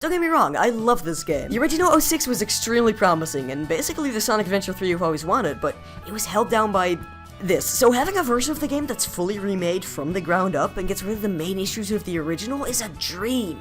Don't get me wrong, I love this game. The original 06 was extremely promising, and basically the Sonic Adventure 3 you've always wanted, but it was held down by this. So having a version of the game that's fully remade from the ground up and gets rid of the main issues of the original is a dream.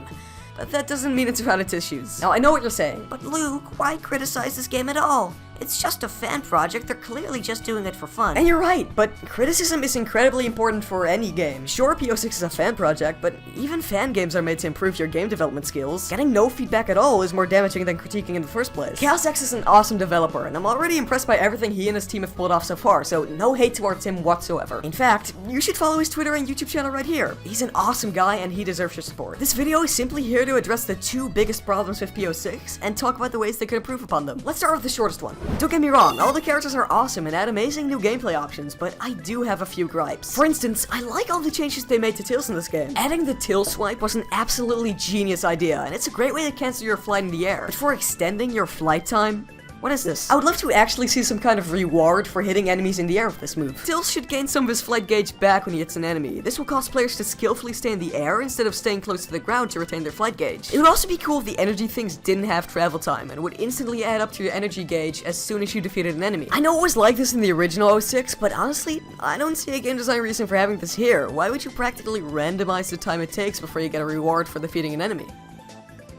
But that doesn't mean it's without its issues. Now, I know what you're saying, but Luke, why criticize this game at all? It's just a fan project, they're clearly just doing it for fun. And you're right, but criticism is incredibly important for any game. Sure, P-06 is a fan project, but even fan games are made to improve your game development skills. Getting no feedback at all is more damaging than critiquing in the first place. Chaos X is an awesome developer, and I'm already impressed by everything he and his team have pulled off so far, so no hate towards him whatsoever. In fact, you should follow his Twitter and YouTube channel right here. He's an awesome guy, and he deserves your support. This video is simply here to address the two biggest problems with P-06, and talk about the ways they could improve upon them. Let's start with the shortest one. Don't get me wrong, all the characters are awesome and add amazing new gameplay options, but I do have a few gripes. For instance, I like all the changes they made to Tails in this game. Adding the Tail swipe was an absolutely genius idea, and it's a great way to cancel your flight in the air. But for extending your flight time, what is this? I would love to actually see some kind of reward for hitting enemies in the air with this move. Tails should gain some of his flight gauge back when he hits an enemy. This will cause players to skillfully stay in the air instead of staying close to the ground to retain their flight gauge. It would also be cool if the energy things didn't have travel time and would instantly add up to your energy gauge as soon as you defeated an enemy. I know it was like this in the original 06, but honestly, I don't see a game design reason for having this here. Why would you practically randomize the time it takes before you get a reward for defeating an enemy?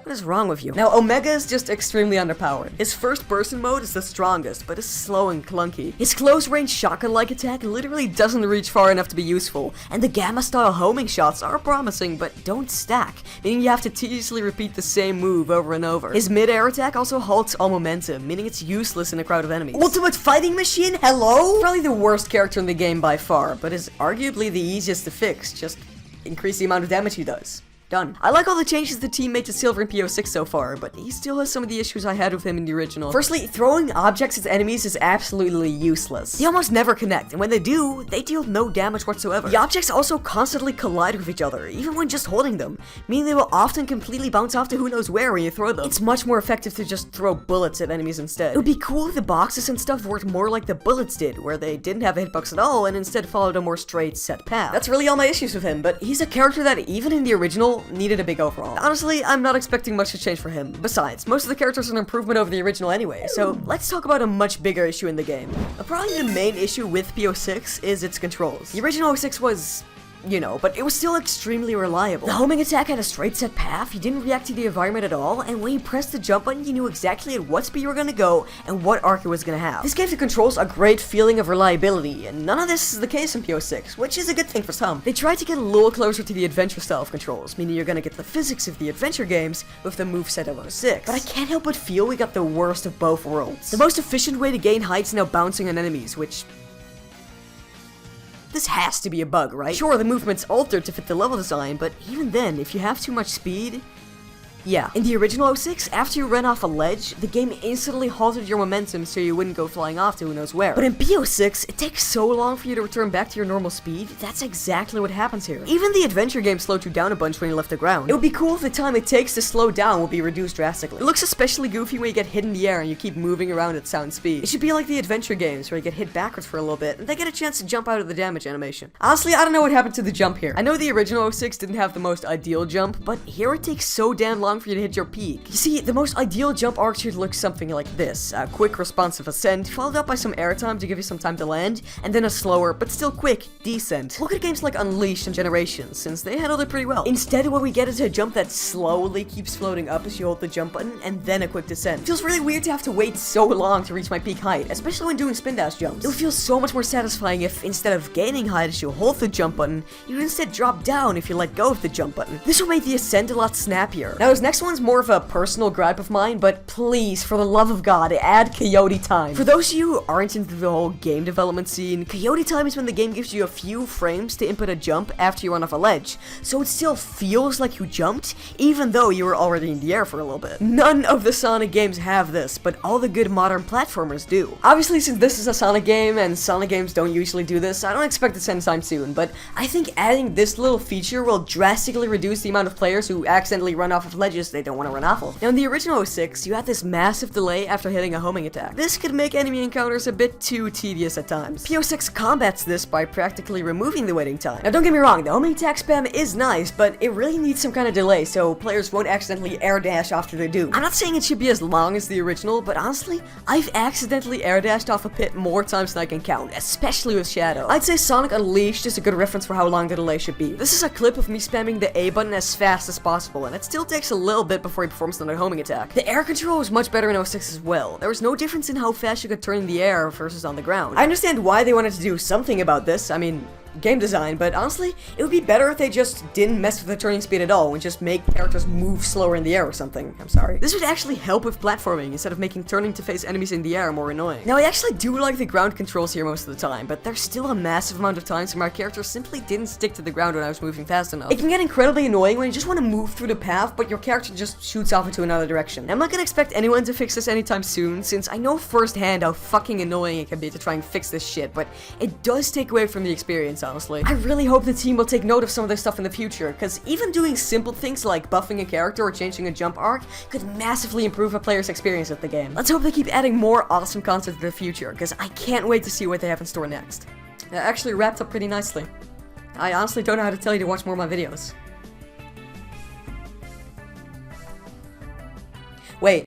What is wrong with you? Now, Omega is just extremely underpowered. His first person mode is the strongest, but is slow and clunky. His close-range shotgun-like attack literally doesn't reach far enough to be useful, and the Gamma-style homing shots are promising, but don't stack, meaning you have to tediously repeat the same move over and over. His mid-air attack also halts all momentum, meaning it's useless in a crowd of enemies. Ultimate Fighting Machine? Hello? Probably the worst character in the game by far, but is arguably the easiest to fix. Just increase the amount of damage he does. Done. I like all the changes the team made to Silver in P-06 so far, but he still has some of the issues I had with him in the original. Firstly, throwing objects at enemies is absolutely useless. They almost never connect, and when they do, they deal no damage whatsoever. The objects also constantly collide with each other, even when just holding them, meaning they will often completely bounce off to who knows where when you throw them. It's much more effective to just throw bullets at enemies instead. It would be cool if the boxes and stuff worked more like the bullets did, where they didn't have a hitbox at all, and instead followed a more straight, set path. That's really all my issues with him, but he's a character that, even in the original, needed a big overhaul. Honestly, I'm not expecting much to change for him. Besides, most of the characters are an improvement over the original anyway, so let's talk about a much bigger issue in the game. Probably the main issue with P-06 is its controls. The original 06 was, but it was still extremely reliable. The homing attack had a straight set path, you didn't react to the environment at all, and when you pressed the jump button, you knew exactly at what speed you were gonna go and what arc it was gonna have. This gave the controls a great feeling of reliability, and none of this is the case in P-06, which is a good thing for some. They tried to get a little closer to the adventure style of controls, meaning you're gonna get the physics of the adventure games with the moveset of 06. But I can't help but feel we got the worst of both worlds. The most efficient way to gain height is now bouncing on enemies, which... this has to be a bug, right? Sure, the movement's altered to fit the level design, but even then, if you have too much speed... yeah. In the original 06, after you ran off a ledge, the game instantly halted your momentum so you wouldn't go flying off to who knows where. But in P-06, it takes so long for you to return back to your normal speed, that's exactly what happens here. Even the adventure game slowed you down a bunch when you left the ground. It would be cool if the time it takes to slow down will be reduced drastically. It looks especially goofy when you get hit in the air and you keep moving around at sound speed. It should be like the adventure games where you get hit backwards for a little bit and they get a chance to jump out of the damage animation. Honestly, I don't know what happened to the jump here. I know the original 06 didn't have the most ideal jump, but here it takes so damn long for you to hit your peak. You see, the most ideal jump arc should look something like this. A quick responsive ascent, followed up by some airtime to give you some time to land, and then a slower, but still quick, descent. Look at games like Unleashed and Generations, since they handled it pretty well. Instead, what we get is a jump that slowly keeps floating up as you hold the jump button, and then a quick descent. It feels really weird to have to wait so long to reach my peak height, especially when doing spin dash jumps. It would feel so much more satisfying if, instead of gaining height as you hold the jump button, you would instead drop down if you let go of the jump button. This will make the ascent a lot snappier. Now, this next one's more of a personal gripe of mine, but please, for the love of God, add coyote time. For those of you who aren't into the whole game development scene, coyote time is when the game gives you a few frames to input a jump after you run off a ledge, so it still feels like you jumped, even though you were already in the air for a little bit. None of the Sonic games have this, but all the good modern platformers do. Obviously, since this is a Sonic game, and Sonic games don't usually do this, I don't expect this anytime soon, but I think adding this little feature will drastically reduce the amount of players who accidentally run off of ledges ledges they don't want to run off of. Now in the original 06, you had this massive delay after hitting a homing attack. This could make enemy encounters a bit too tedious at times. P-06 combats this by practically removing the waiting time. Now don't get me wrong, the homing attack spam is nice, but it really needs some kind of delay so players won't accidentally air dash off to their doom. I'm not saying it should be as long as the original, but honestly, I've accidentally air dashed off a pit more times than I can count, especially with Shadow. I'd say Sonic Unleashed is a good reference for how long the delay should be. This is a clip of me spamming the A button as fast as possible, and it still takes a little bit before he performs another homing attack. The air control was much better in 06 as well. There was no difference in how fast you could turn in the air versus on the ground. I understand why they wanted to do something about this, I mean, game design, but honestly, it would be better if they just didn't mess with the turning speed at all and just make characters move slower in the air or something. I'm sorry. This would actually help with platforming instead of making turning to face enemies in the air more annoying. Now, I actually do like the ground controls here most of the time, but there's still a massive amount of times where my character simply didn't stick to the ground when I was moving fast enough. It can get incredibly annoying when you just want to move through the path, but your character just shoots off into another direction. I'm not gonna expect anyone to fix this anytime soon, since I know firsthand how fucking annoying it can be to try and fix this shit, but it does take away from the experience, honestly. I really hope the team will take note of some of this stuff in the future, because even doing simple things like buffing a character or changing a jump arc could massively improve a player's experience with the game. Let's hope they keep adding more awesome content in the future, because I can't wait to see what they have in store next. That actually wrapped up pretty nicely. I honestly don't know how to tell you to watch more of my videos. Wait.